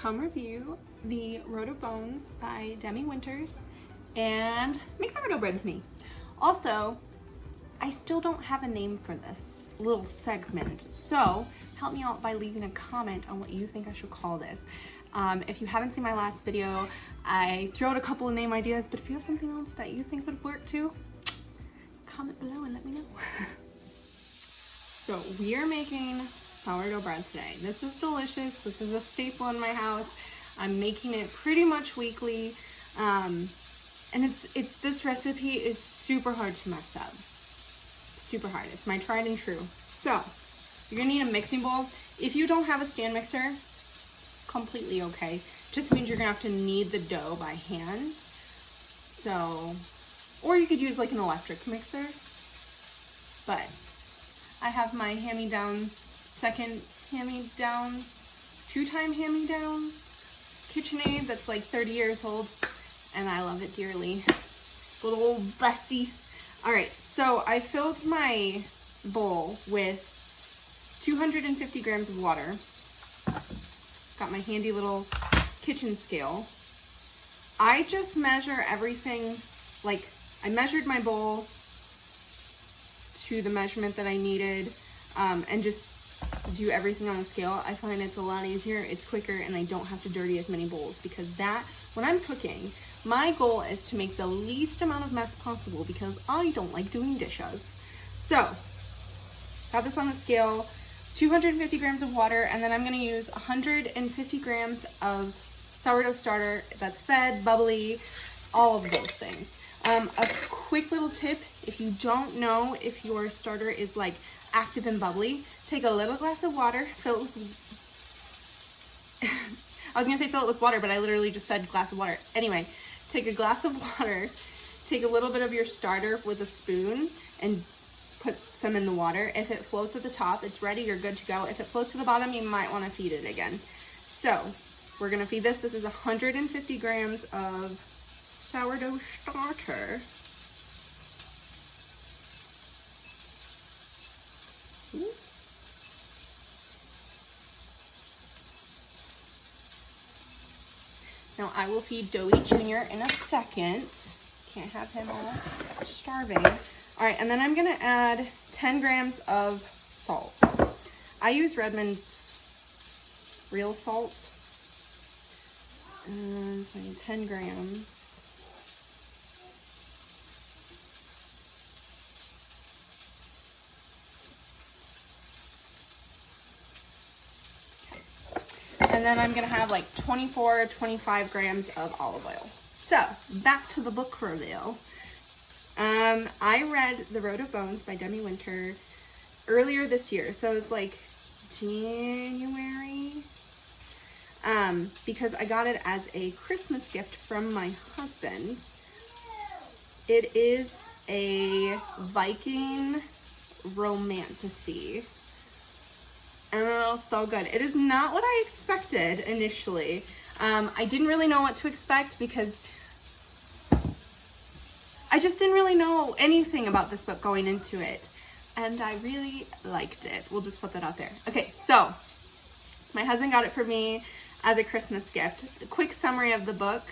come review the Road of Bones by Demi Winters and make sourdough bread with me. Also, I still don't have a name for this little segment, so help me out by leaving a comment on what you think I should call this. If you haven't seen my last video, I threw out a couple of name ideas, but if you have something else that you think would work too, comment below and let me know. So we are making sourdough bread today. This is delicious. This is a staple in my house. I'm making it pretty much weekly. And this recipe is super hard to mess up. Super hard. It's my tried and true. So you're gonna need a mixing bowl. If you don't have a stand mixer, completely okay. Just means you're gonna have to knead the dough by hand. So, or you could use like an electric mixer. But I have my hand-me-down, second hand-me-down, two-time hand-me-down KitchenAid that's like 30 years old, and I love it dearly. Little old Bessie. All right, so I filled my bowl with 250 grams of water. Got my handy little kitchen scale. I just measure everything, like I measured my bowl to the measurement that I needed, and just do everything on the scale. I find it's a lot easier, it's quicker, and I don't have to dirty as many bowls, because that, when I'm cooking, my goal is to make the least amount of mess possible because I don't like doing dishes. So, got this on the scale, 250 grams of water, and then I'm gonna use 150 grams of sourdough starter that's fed, bubbly, all of those things. A quick little tip, if you don't know if your starter is like active and bubbly, take a little glass of water, fill it with, I was gonna say fill it with water, but I literally just said glass of water. Anyway, take a glass of water, take a little bit of your starter with a spoon and put some in the water. If it floats at the top, it's ready, you're good to go. If it floats to the bottom, you might wanna feed it again. So, we're gonna feed this. This is 150 grams of sourdough starter. Now I will feed Doughy Jr. in a second. Can't have him all starving. All right, and then I'm gonna add 10 grams of salt. I use Redmond's real salt. So I need 10 grams. And then I'm gonna have like 24, 25 grams of olive oil. So, back to the book review. I read The Road of Bones by Demi Winters earlier this year. So it's like January. Because I got it as a Christmas gift from my husband. It is a Viking romantasy. And it's so good. It is not what I expected initially. I didn't really know what to expect because I just didn't really know anything about this book going into it. And I really liked it. We'll just put that out there. Okay, so my husband got it for me as a Christmas gift. A quick summary of the book.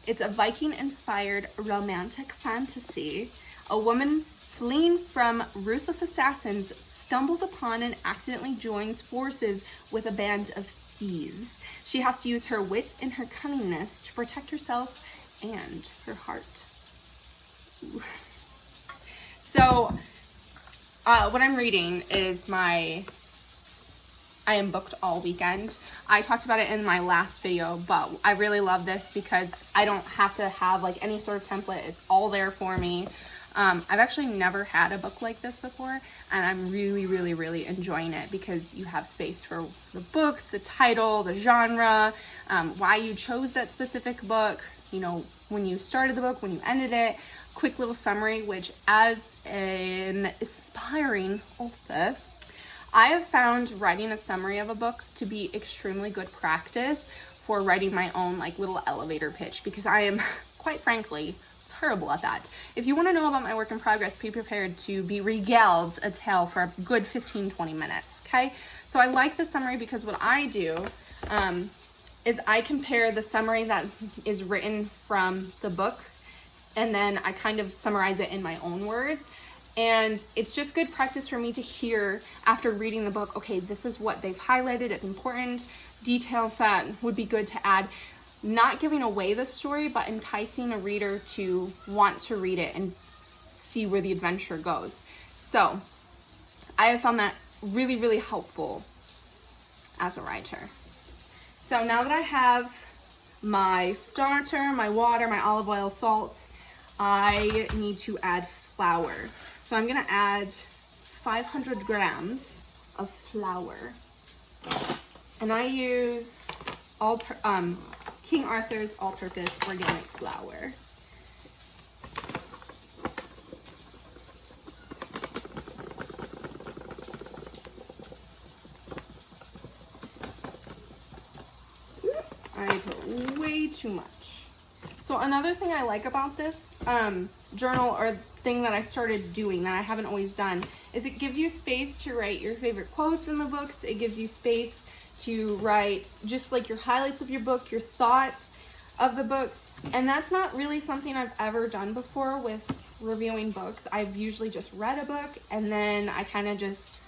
It's a Viking-inspired romantic fantasy. A woman fleeing from ruthless assassins stumbles upon and accidentally joins forces with a band of thieves. She has to use her wit and her cunningness to protect herself and her heart. Ooh. So, what I'm reading is I am booked all weekend. I talked about it in my last video, but I really love this because I don't have to have like any sort of template. It's all there for me. I've actually never had a book like this before, and I'm really, really, really enjoying it because you have space for the book, the title, the genre, why you chose that specific book, you know, when you started the book, when you ended it, quick little summary, which as an aspiring author, I have found writing a summary of a book to be extremely good practice for writing my own like little elevator pitch, because I am, quite frankly, terrible at that. If you want to know about my work in progress, be prepared to be regaled a tale for a good 15-20 minutes, okay? So I like the summary because what I do is I compare the summary that is written from the book, and then I kind of summarize it in my own words. And it's just good practice for me to hear after reading the book, okay, this is what they've highlighted. It's important details that would be good to add. Not giving away the story, but enticing a reader to want to read it and see where the adventure goes. So I have found that really, really helpful as a writer. So now that I have my starter, my water, my olive oil, salt, I need to add flour. So I'm gonna add 500 grams of flour. And I use King Arthur's all-purpose organic flour. I put way too much. So another thing I like about this journal, or thing that I started doing that I haven't always done, is it gives you space to write your favorite quotes in the books. It gives you space to write just like your highlights of your book, your thought of the book. And that's not really something I've ever done before with reviewing books. I've usually just read a book and then I kind of just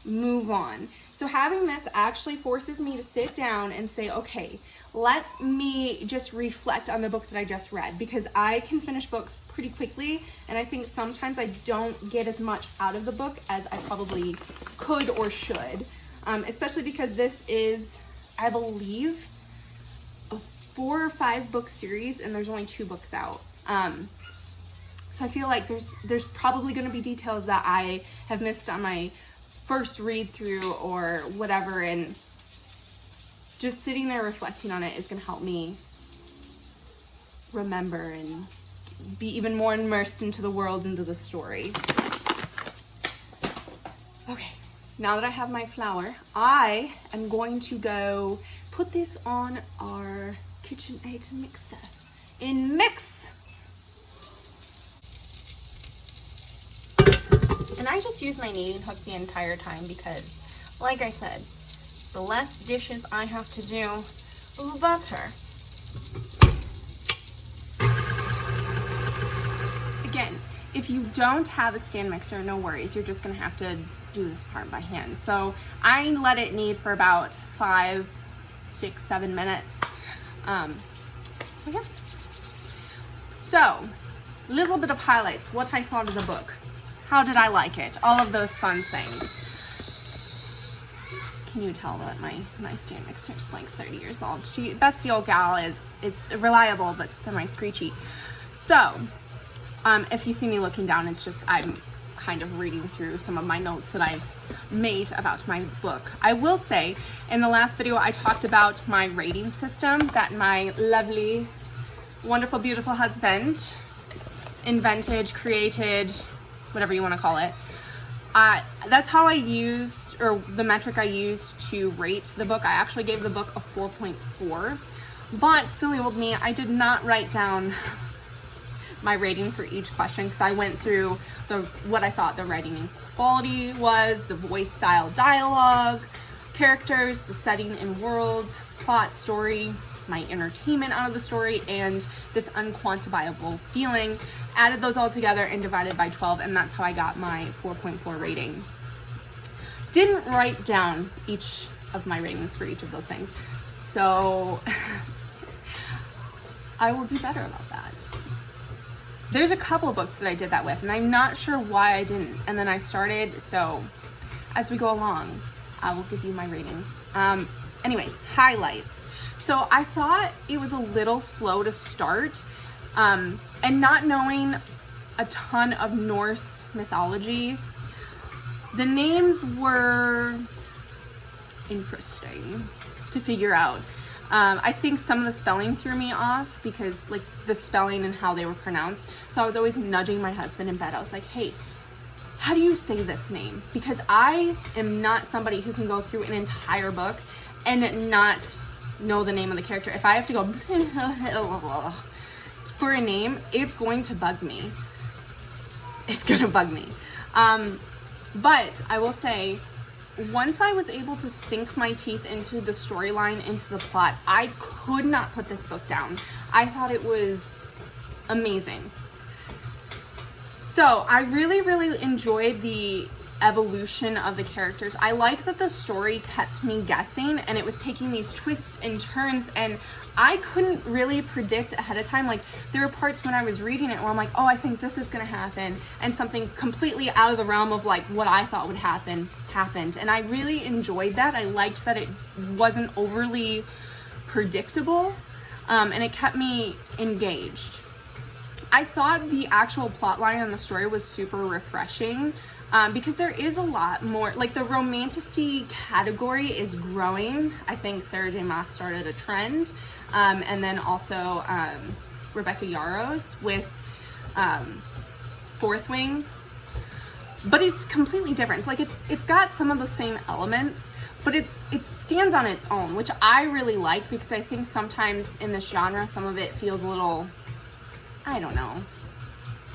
move on. So having this actually forces me to sit down and say, okay, let me just reflect on the book that I just read, because I can finish books pretty quickly, and I think sometimes I don't get as much out of the book as I probably could or should, especially because this is, I believe, a 4 or 5 book series, and there's only 2 books out. So I feel like there's probably going to be details that I have missed on my first read through or whatever, and just sitting there reflecting on it is going to help me remember and be even more immersed into the world, into the story. Okay, now that I have my flour, I am going to go put this on our KitchenAid mixer and mix. And I just use my kneading hook the entire time because, like I said, the less dishes I have to do, the better. Again, if you don't have a stand mixer, no worries. You're just gonna have to do this part by hand. So I let it knead for about 5, 6, 7 minutes. So yeah. So, little bit of highlights, what I thought of the book. How did I like it? All of those fun things. Can you tell that my stand mixer is like 30 years old? Betsy old gal is reliable but semi-screechy. So, if you see me looking down, it's just I'm kind of reading through some of my notes that I've made about my book. I will say, in the last video, I talked about my rating system that my lovely, wonderful, beautiful husband invented, created, whatever you want to call it. That's how I used, or the metric I used to rate the book. I actually gave the book a 4.4, but silly old me, I did not write down my rating for each question because I went through what I thought the writing and quality was, the voice, style, dialogue, characters, the setting and world, plot, story, my entertainment out of the story, and this unquantifiable feeling. Added those all together and divided by 12, and that's how I got my 4.4 rating. Didn't write down each of my ratings for each of those things, so I will do better about that. There's a couple of books that I did that with, and I'm not sure why I didn't, and then I started, so as we go along, I will give you my ratings. Anyway, highlights. So I thought it was a little slow to start, and not knowing a ton of Norse mythology, the names were interesting to figure out. I think some of the spelling threw me off because like the spelling and how they were pronounced. So I was always nudging my husband in bed. I was like, hey, how do you say this name? Because I am not somebody who can go through an entire book and not know the name of the character. If I have to go for a name, it's going to bug me. It's gonna bug me. But I will say, once I was able to sink my teeth into the storyline, into the plot, I could not put this book down. I thought it was amazing. So I really, really enjoyed the evolution of the characters. I like that the story kept me guessing and it was taking these twists and turns, and I couldn't really predict ahead of time. Like, there were parts when I was reading it where I'm like, oh, I think this is gonna happen, and something completely out of the realm of like what I thought would happen happened. And I really enjoyed that. I liked that it wasn't overly predictable, and it kept me engaged. I thought the actual plot line and the story was super refreshing, because there is a lot more, like the romantasy category is growing. I think Sarah J. Maas started a trend, and then also Rebecca Yarros with Fourth Wing, but it's completely different. It's like it's got some of the same elements, but it stands on its own, which I really like, because I think sometimes in this genre some of it feels a little, I don't know,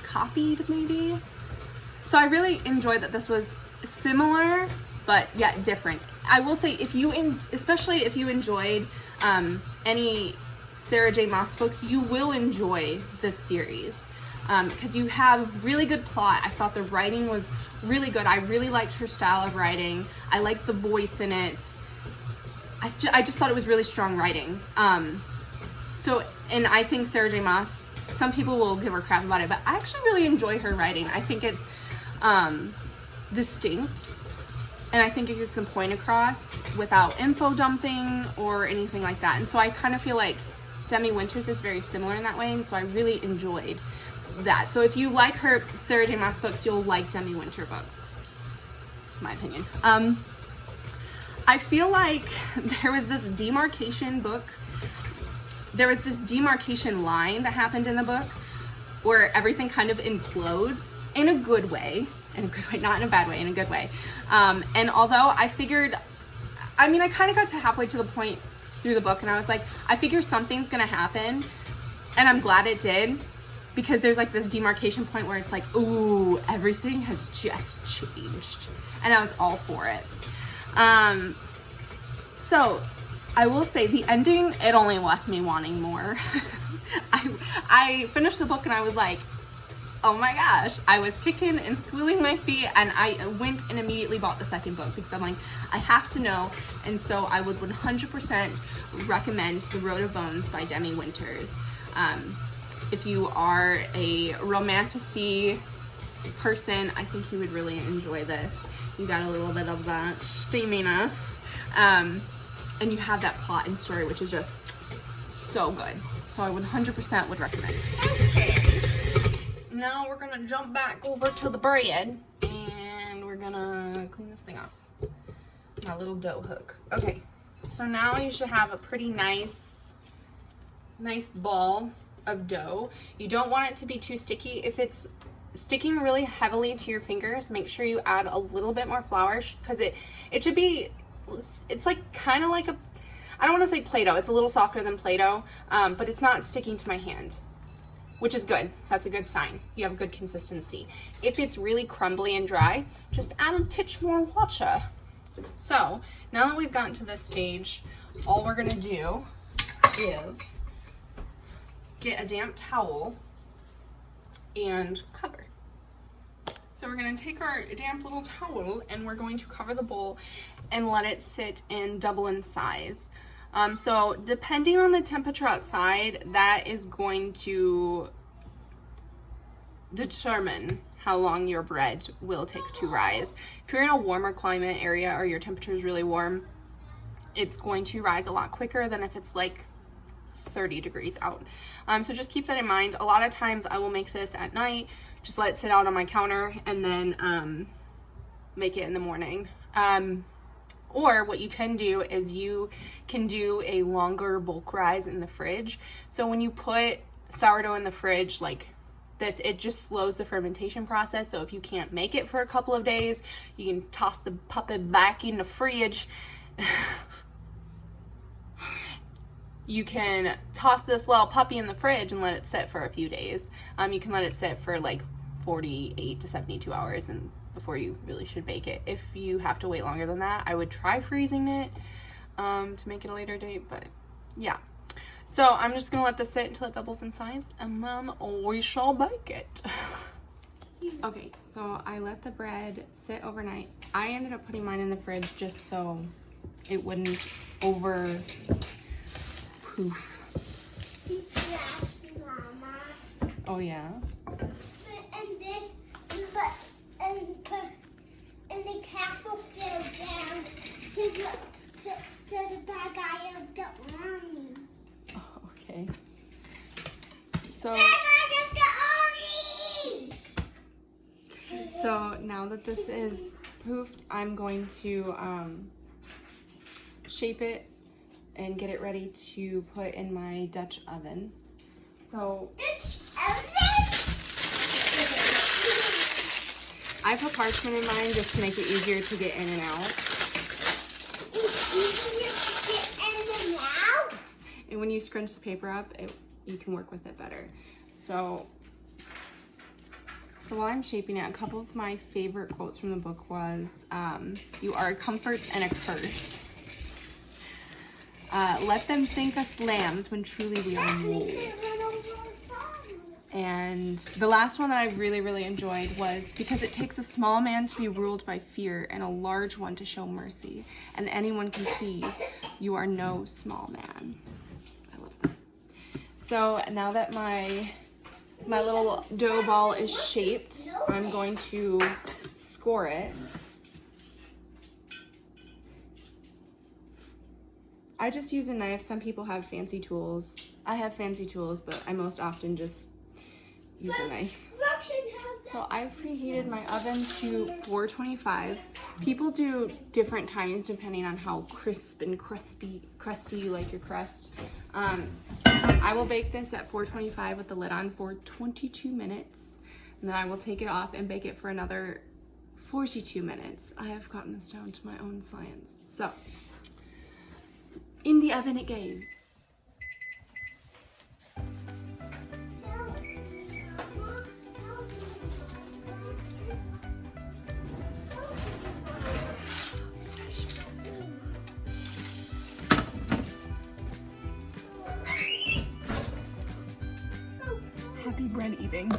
copied maybe. So I really enjoyed that this was similar but yet different. I will say, especially if you enjoyed any Sarah J. Maas books, you will enjoy this series, because you have really good plot. I thought the writing was really good. I really liked her style of writing. I liked the voice in it. I just thought it was really strong writing. And I think Sarah J. Maas, some people will give her crap about it, but I actually really enjoy her writing. I think it's distinct, and I think it gets some point across without info dumping or anything like that. And so I kind of feel like Demi Winters is very similar in that way, and so I really enjoyed that. So if you like her Sarah J. Maas books, you'll like Demi Winter books, in my opinion. I feel like there was this demarcation line that happened in the book where everything kind of implodes in a good way, not in a bad way, in a good way. And although I kind of got to halfway to the point through the book and I was like, I figure something's gonna happen, and I'm glad it did, because there's like this demarcation point where it's like, ooh, everything has just changed, and I was all for it. So I will say the ending, it only left me wanting more. I finished the book and I was like, oh my gosh, I was kicking and squealing my feet, and I went and immediately bought the second book because I'm like, I have to know. And so I would 100% recommend The Road of Bones by Demi Winters. If you are a romantasy person, I think you would really enjoy this. You got a little bit of that steaminess, and you have that plot and story, which is just so good. So I 100% would recommend. Okay. Now we're gonna jump back over to the bread, and we're gonna clean this thing off. My little dough hook. Okay, so now you should have a pretty nice ball of dough. You don't want it to be too sticky. If it's sticking really heavily to your fingers, make sure you add a little bit more flour, because it should be, it's like kind of like a, I don't want to say Play-Doh, it's a little softer than Play-Doh, but it's not sticking to my hand, which is good. That's a good sign. You have a good consistency. If it's really crumbly and dry, just add a titch more water. So now that we've gotten to this stage, all we're gonna do is get a damp towel and cover. So we're gonna take our damp little towel and we're going to cover the bowl and let it sit and double in size. So depending on the temperature outside, that is going to determine how long your bread will take to rise. If you're in a warmer climate area or your temperature is really warm, it's going to rise a lot quicker than if it's like 30 degrees out. So just keep that in mind. A lot of times I will make this at night, just let it sit out on my counter, and then make it in the morning. Or what you can do is you can do a longer bulk rise in the fridge. So when you put sourdough in the fridge like this, it just slows the fermentation process. So if you can't make it for a couple of days, you can toss the puppy back in the fridge. You can toss this little puppy in the fridge and let it sit for a few days. You can let it sit for like 48 to 72 hours, and before you really should bake it. If you have to wait longer than that, I would try freezing it to make it a later date, but yeah. So I'm just gonna let this sit until it doubles in size, and then we shall bake it. Okay, so I let the bread sit overnight. I ended up putting mine in the fridge just so it wouldn't over poof. Oh yeah? And the castle fell down to the bad guy of the army. Oh, okay. So now that this is poofed, I'm going to shape it and get it ready to put in my Dutch oven. So I put parchment in mine just to make it easier to get in and out. It's easier to get in and out? And when you scrunch the paper up, you can work with it better. So while I'm shaping it, a couple of my favorite quotes from the book was, "You are a comfort and a curse. Let them think us lambs when truly we are wolves." And the last one that I really, really enjoyed was, "Because it takes a small man to be ruled by fear and a large one to show mercy. And anyone can see you are no small man." I love that. So now that my little dough ball is shaped, I'm going to score it. I just use a knife. Some people have fancy tools. I have fancy tools, but I most often just use a knife. So I've preheated my oven to 425. People do different times depending on how crisp and crusty you like your crust. I will bake this at 425 with the lid on for 22 minutes. And then I will take it off and bake it for another 42 minutes. I have gotten this down to my own science. So in the oven it goes. Happy bread eating.